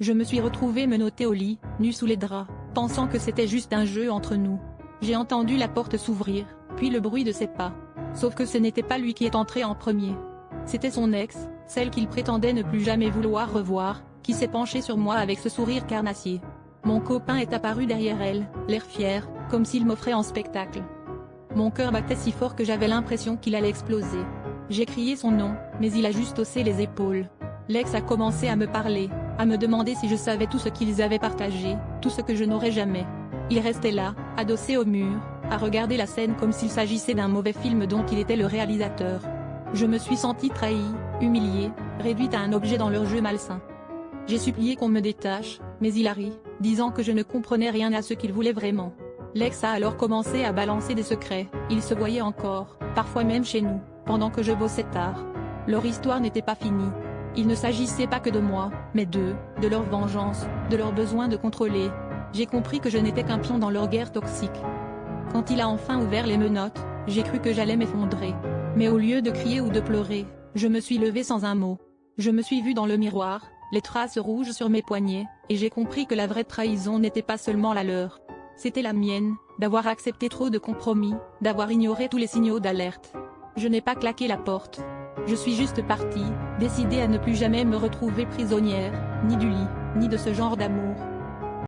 Je me suis retrouvée menottée au lit, nue sous les draps, pensant que c'était juste un jeu entre nous. J'ai entendu la porte s'ouvrir, puis le bruit de ses pas. Sauf que ce n'était pas lui qui est entré en premier. C'était son ex, celle qu'il prétendait ne plus jamais vouloir revoir, qui s'est penchée sur moi avec ce sourire carnassier. Mon copain est apparu derrière elle, l'air fier, comme s'il m'offrait en spectacle. Mon cœur battait si fort que j'avais l'impression qu'il allait exploser. J'ai crié son nom, mais il a juste haussé les épaules. L'ex a commencé à me parler, à me demander si je savais tout ce qu'ils avaient partagé, tout ce que je n'aurais jamais. Il restait là, adossé au mur, à regarder la scène comme s'il s'agissait d'un mauvais film dont il était le réalisateur. Je me suis sentie trahie, humiliée, réduite à un objet dans leur jeu malsain. J'ai supplié qu'on me détache, mais il a ri, disant que je ne comprenais rien à ce qu'il voulait vraiment. L'ex a alors commencé à balancer des secrets, ils se voyaient encore, parfois même chez nous, pendant que je bossais tard. Leur histoire n'était pas finie. Il ne s'agissait pas que de moi, mais d'eux, de leur vengeance, de leur besoin de contrôler. J'ai compris que je n'étais qu'un pion dans leur guerre toxique. Quand il a enfin ouvert les menottes, j'ai cru que j'allais m'effondrer. Mais au lieu de crier ou de pleurer, je me suis levée sans un mot. Je me suis vue dans le miroir, les traces rouges sur mes poignets, et j'ai compris que la vraie trahison n'était pas seulement la leur. C'était la mienne, d'avoir accepté trop de compromis, d'avoir ignoré tous les signaux d'alerte. Je n'ai pas claqué la porte. Je suis juste partie, décidée à ne plus jamais me retrouver prisonnière, ni du lit, ni de ce genre d'amour.